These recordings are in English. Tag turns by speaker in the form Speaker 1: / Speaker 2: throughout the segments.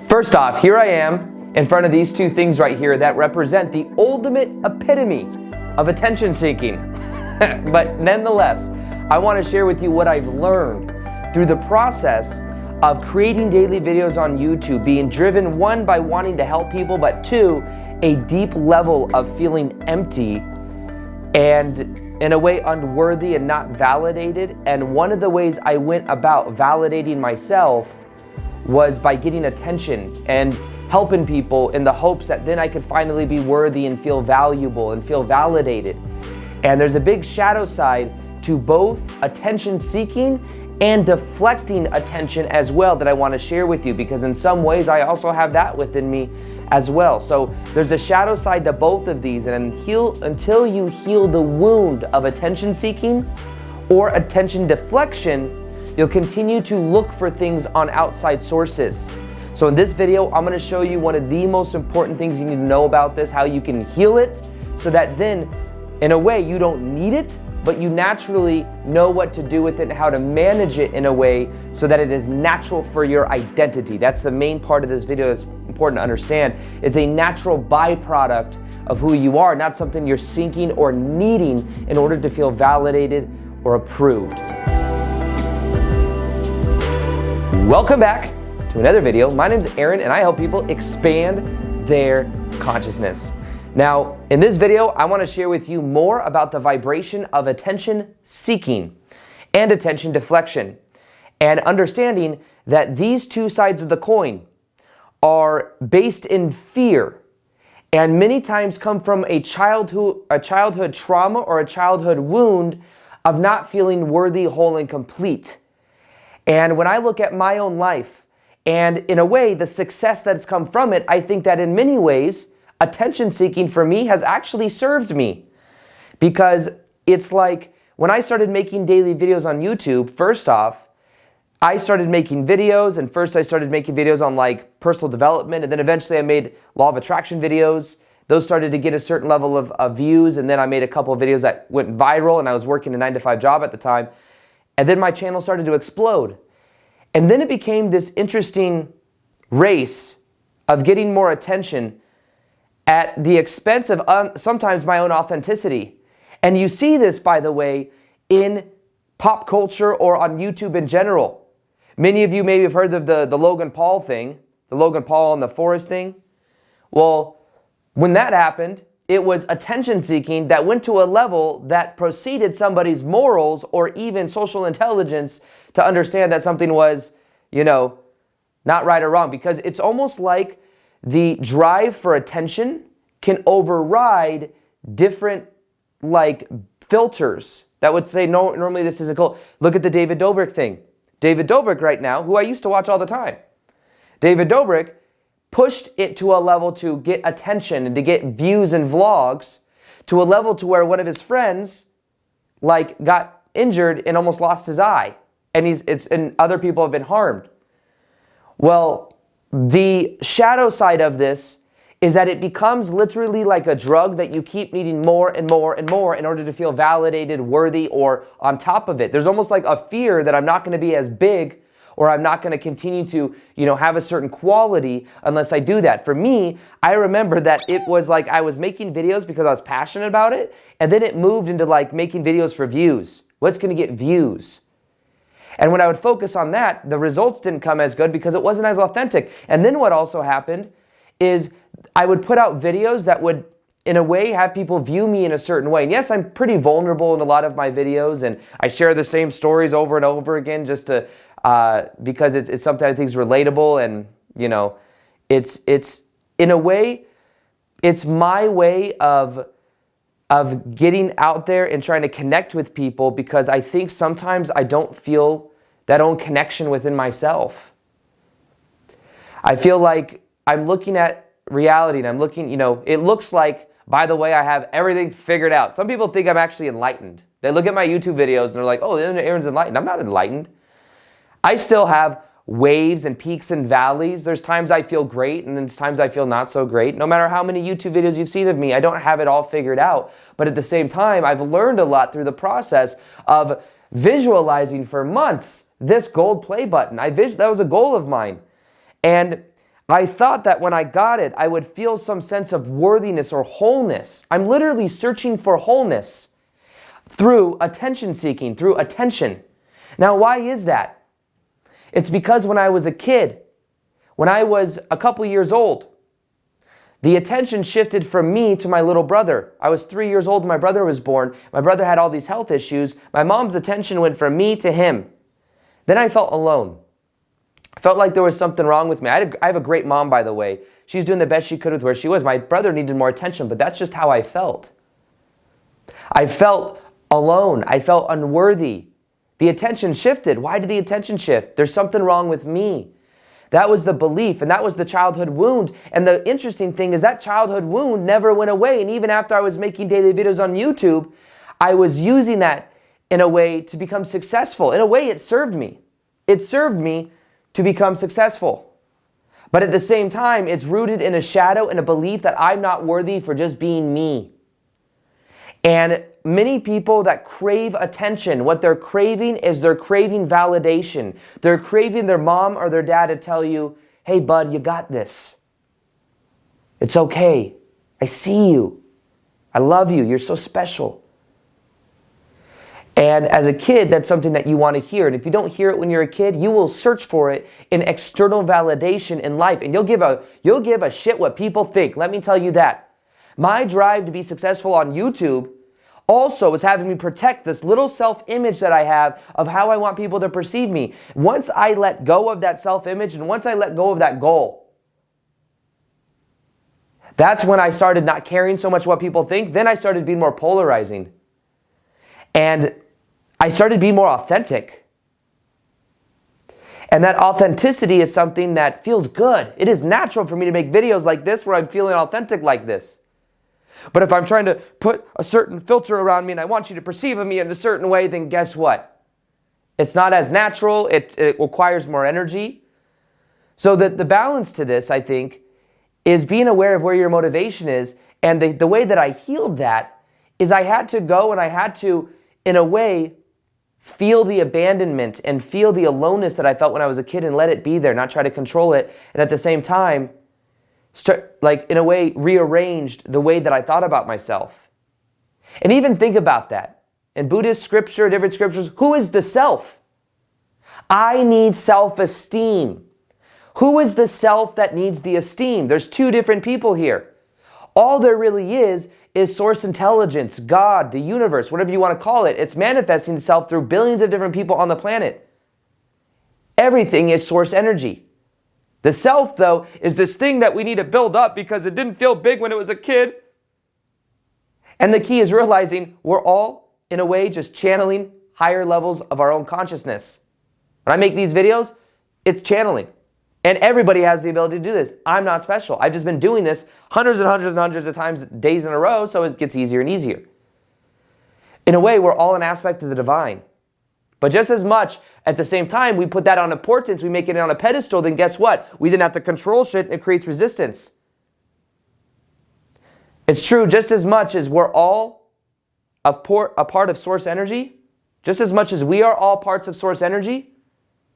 Speaker 1: First off, here I am in front of these two things right here that represent the ultimate epitome of attention seeking. But nonetheless, I want to share with you what I've learned through the process of creating daily videos on YouTube, being driven, one, by wanting to help people, but two, a deep level of feeling empty and in a way unworthy and not validated. And one of the ways I went about validating myself was by getting attention and helping people in the hopes that then I could finally be worthy and feel valuable and feel validated. And there's a big shadow side to both attention seeking and deflecting attention as well that I want to share with you, because in some ways I also have that within me as well. So there's a shadow side to both of these, and until you heal the wound of attention seeking or attention deflection, you'll continue to look for things on outside sources. So in this video, I'm going to show you one of the most important things you need to know about this, how you can heal it so that then, in a way, you don't need it, but you naturally know what to do with it and how to manage it in a way so that it is natural for your identity. That's the main part of this video that's important to understand. It's a natural byproduct of who you are, not something you're seeking or needing in order to feel validated or approved. Welcome back to another video. My name is Aaron and I help people expand their consciousness. Now, in this video, I want to share with you more about the vibration of attention seeking and attention deflection, and understanding that these two sides of the coin are based in fear and many times come from a childhood trauma or a childhood wound of not feeling worthy, whole, and complete. And when I look at my own life and in a way the success that has come from it, I think that in many ways attention seeking for me has actually served me, because it's like when I started making daily videos on YouTube, first off, I started making videos, and first I started making videos on like personal development, and then eventually I made law of attraction videos. Those started to get a certain level of views, and then I made a couple of videos that went viral, and I was working a 9-to-5 job at the time, and then my channel started to explode. And then it became this interesting race of getting more attention at the expense of sometimes my own authenticity. And you see this, by the way, in pop culture or on YouTube in general. Many of you maybe have heard of the Logan Paul thing, the Logan Paul and the Forest thing. Well, when that happened, it was attention seeking that went to a level that preceded somebody's morals or even social intelligence to understand that something was, not right or wrong. Because it's almost like the drive for attention can override different filters that would say, no, normally this isn't cool. Look at the David Dobrik thing. David Dobrik right now, who I used to watch all the time. David Dobrik pushed it to a level to get attention and to get views and vlogs, to a level to where one of his friends got injured and almost lost his eye, and other people have been harmed. Well, the shadow side of this is that it becomes literally like a drug that you keep needing more and more and more in order to feel validated, worthy, or on top of it. There's almost like a fear that I'm not going to be as big, or I'm not going to continue to, have a certain quality unless I do that. For me, I remember that it was like I was making videos because I was passionate about it, and then it moved into making videos for views. What's going to get views? And when I would focus on that, the results didn't come as good because it wasn't as authentic. And then what also happened is I would put out videos that would, in a way, have people view me in a certain way. And yes, I'm pretty vulnerable in a lot of my videos, and I share the same stories over and over again just to, because it's something I think is relatable, and, it's in a way, it's my way of getting out there and trying to connect with people, because I think sometimes I don't feel that own connection within myself. I feel like I'm looking at reality and I'm looking, it looks like, by the way, I have everything figured out. Some people think I'm actually enlightened. They look at my YouTube videos and they're like, oh, Aaron's enlightened. I'm not enlightened. I still have waves and peaks and valleys. There's times I feel great and there's times I feel not so great. No matter how many YouTube videos you've seen of me, I don't have it all figured out. But at the same time, I've learned a lot through the process of visualizing for months this gold play button. That was a goal of mine. And I thought that when I got it, I would feel some sense of worthiness or wholeness. I'm literally searching for wholeness through attention seeking, through attention. Now, why is that? It's because when I was a kid, when I was a couple years old, the attention shifted from me to my little brother. I was 3 years old when my brother was born. My brother had all these health issues. My mom's attention went from me to him. Then I felt alone. I felt like there was something wrong with me. I have a great mom, by the way. She's doing the best she could with where she was. My brother needed more attention, but that's just how I felt. I felt alone. I felt unworthy. The attention shifted. Why did the attention shift? There's something wrong with me. That was the belief, and that was the childhood wound. And the interesting thing is that childhood wound never went away. And even after I was making daily videos on YouTube, I was using that in a way to become successful. In a way, it served me. It served me to become successful. But at the same time, it's rooted in a shadow and a belief that I'm not worthy for just being me. And many people that crave attention, what they're craving is they're craving validation. They're craving their mom or their dad to tell you, hey bud, you got this. It's okay. I see you. I love you. You're so special. And as a kid, that's something that you want to hear. And if you don't hear it when you're a kid, you will search for it in external validation in life. And you'll give a shit what people think. Let me tell you that. My drive to be successful on YouTube also is having me protect this little self-image that I have of how I want people to perceive me. Once I let go of that self-image and once I let go of that goal, that's when I started not caring so much what people think. Then I started being more polarizing. And I started being more authentic. And that authenticity is something that feels good. It is natural for me to make videos like this where I'm feeling authentic like this. But if I'm trying to put a certain filter around me and I want you to perceive of me in a certain way, then guess what? It's not as natural. It requires more energy. So that the balance to this, I think, is being aware of where your motivation is. And the way that I healed that is I had to go and I had to, in a way, feel the abandonment and feel the aloneness that I felt when I was a kid and let it be there, not try to control it. And at the same time, in a way, rearranged the way that I thought about myself. And even think about that. In Buddhist scripture, different scriptures, who is the self? I need self-esteem. Who is the self that needs the esteem? There's two different people here. All there really is source intelligence, God, the universe, whatever you want to call it. It's manifesting itself through billions of different people on the planet. Everything is source energy. The self, though, is this thing that we need to build up because it didn't feel big when it was a kid. And the key is realizing we're all, in a way, just channeling higher levels of our own consciousness. When I make these videos, it's channeling. And everybody has the ability to do this. I'm not special. I've just been doing this hundreds and hundreds and hundreds of times, days in a row, so it gets easier and easier. In a way, we're all an aspect of the divine. But just as much, at the same time, we put that on importance, we make it on a pedestal, then guess what? We then have to control shit and it creates resistance. It's true just as much as we're all a part of source energy, just as much as we are all parts of source energy,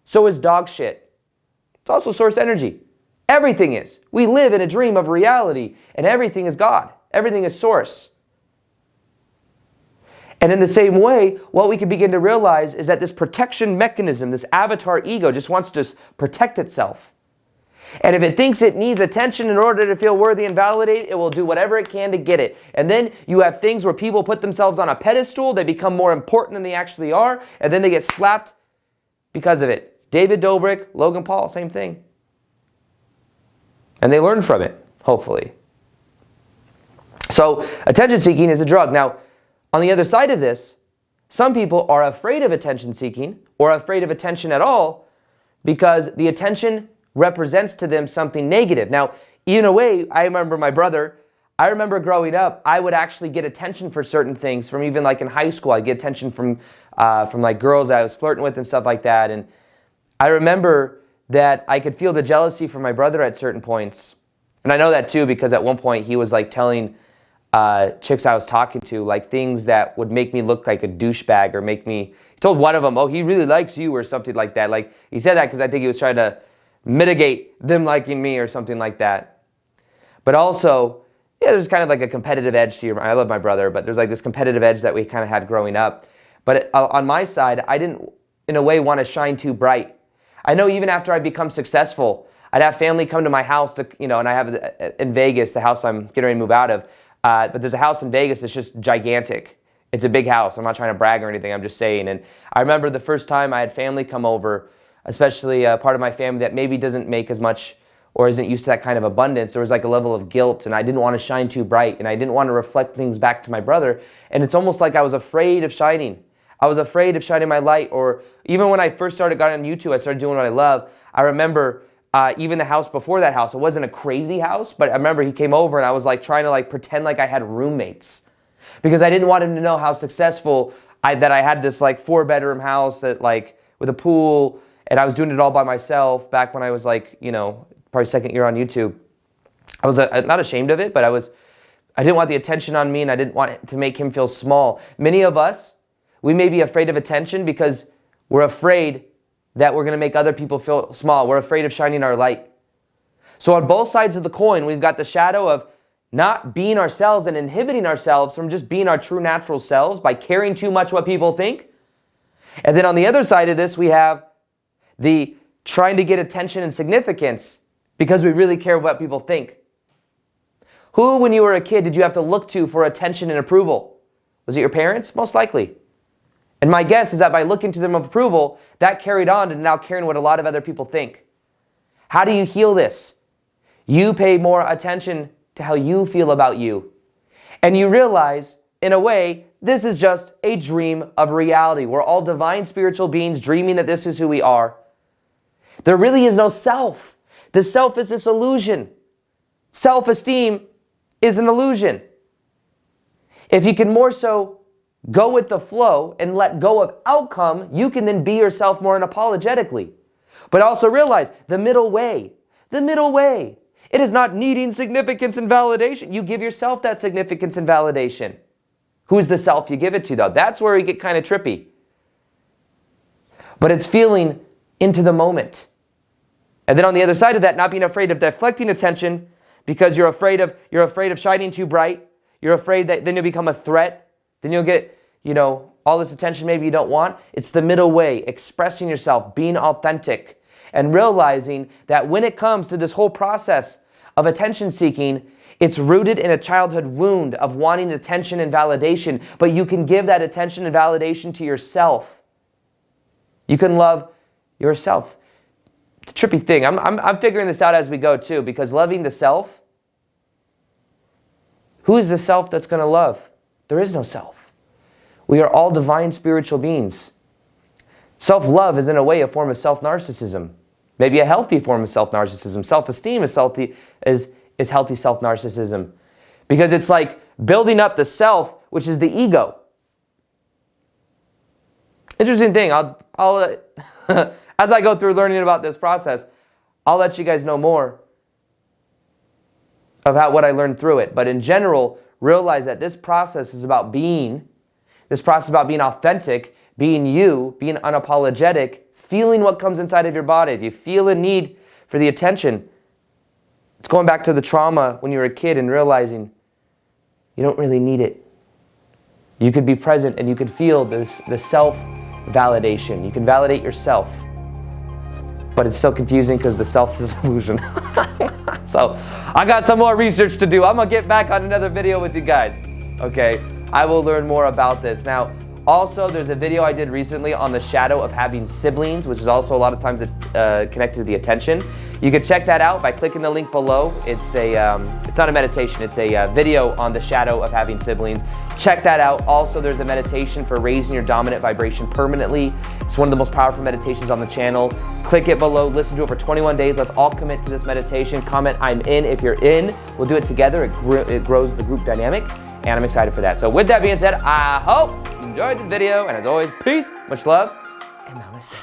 Speaker 1: so is dog shit. It's also source energy. Everything is. We live in a dream of reality, and everything is God. Everything is source. And in the same way, what we can begin to realize is that this protection mechanism, this avatar ego, just wants to protect itself. And if it thinks it needs attention in order to feel worthy and validated, it will do whatever it can to get it. And then you have things where people put themselves on a pedestal, they become more important than they actually are, and then they get slapped because of it. David Dobrik, Logan Paul, same thing. And they learn from it, hopefully. So attention seeking is a drug. Now, on the other side of this, some people are afraid of attention seeking or afraid of attention at all because the attention represents to them something negative. Now, in a way, I remember my brother, I remember growing up, I would actually get attention for certain things from even like in high school. I'd get attention from like girls I was flirting with and stuff like that. And I remember that I could feel the jealousy from my brother at certain points. And I know that too because at one point he was like telling chicks I was talking to like things that would make me look like a douchebag or make me, he told one of them, oh, he really likes you or something like that. Like he said that because I think he was trying to mitigate them liking me or something like that. But also, yeah, there's kind of like a competitive edge to I love my brother, but there's like this competitive edge that we kind of had growing up. But on my side, I didn't, in a way, want to shine too bright. I know even after I become successful, I'd have family come to my house to, and I have in Vegas, the house I'm getting ready to move out of. But there's a house in Vegas that's just gigantic. It's a big house. I'm not trying to brag or anything. I'm just saying. And I remember the first time I had family come over, especially part of my family that maybe doesn't make as much or isn't used to that kind of abundance. There was like a level of guilt, and I didn't want to shine too bright, and I didn't want to reflect things back to my brother. And it's almost like I was afraid of shining. I was afraid of shining my light. Or even when I first got on YouTube, I started doing what I love. I remember even the house before that house, it wasn't a crazy house, but I remember he came over and I was like trying to like pretend like I had roommates because I didn't want him to know how successful that I had this like 4-bedroom house that like with a pool, and I was doing it all by myself back when I was like, probably second year on YouTube. I was not ashamed of it, but I didn't want the attention on me, and I didn't want it to make him feel small. Many of us, we may be afraid of attention because we're afraid that we're going to make other people feel small. We're afraid of shining our light. So on both sides of the coin, we've got the shadow of not being ourselves and inhibiting ourselves from just being our true natural selves by caring too much what people think. And then on the other side of this, we have the trying to get attention and significance because we really care what people think. Who, when you were a kid, did you have to look to for attention and approval? Was it your parents? Most likely. And my guess is that by looking to them of approval, that carried on to now caring what a lot of other people think. How do you heal this? You pay more attention to how you feel about you. And you realize, in a way, this is just a dream of reality. We're all divine spiritual beings dreaming that this is who we are. There really is no self. The self is this illusion. Self-esteem is an illusion. If you can more so go with the flow and let go of outcome, you can then be yourself more unapologetically. But also realize the middle way. It is not needing significance and validation. You give yourself that significance and validation. Who's the self you give it to, though? That's where you get kind of trippy. But it's feeling into the moment. And then on the other side of that, not being afraid of deflecting attention because you're afraid of shining too bright. You're afraid that then you'll become a threat. Then you'll get, all this attention maybe you don't want. It's the middle way, expressing yourself, being authentic, and realizing that when it comes to this whole process of attention seeking, it's rooted in a childhood wound of wanting attention and validation, but you can give that attention and validation to yourself. You can love yourself. The trippy thing, I'm figuring this out as we go too, because loving the self, who is the self that's going to love? There is no self. We are all divine spiritual beings. Self-love is in a way a form of self-narcissism. Maybe a healthy form of self-narcissism. Self-esteem is healthy self-narcissism. Because it's like building up the self, which is the ego. Interesting thing, I'll as I go through learning about this process, I'll let you guys know more about what I learned through it. But in general, realize that this process is about being authentic, being you, being unapologetic, feeling what comes inside of your body. If you feel a need for the attention, it's going back to the trauma when you were a kid and realizing you don't really need it. You could be present and you could feel the self-validation. You can validate yourself. But it's still confusing because the self is an illusion. So I got some more research to do. I'm going to get back on another video with you guys. Okay, I will learn more about this. Now, also, there's a video I did recently on the shadow of having siblings, which is also a lot of times connected to the attention. You can check that out by clicking the link below. It's not a meditation. It's a video on the shadow of having siblings. Check that out. Also, there's a meditation for raising your dominant vibration permanently. It's one of the most powerful meditations on the channel. Click it below. Listen to it for 21 days. Let's all commit to this meditation. Comment, I'm in if you're in. We'll do it together. It grows the group dynamic. And I'm excited for that. So with that being said, I hope you enjoyed this video. And as always, peace, much love, and namaste.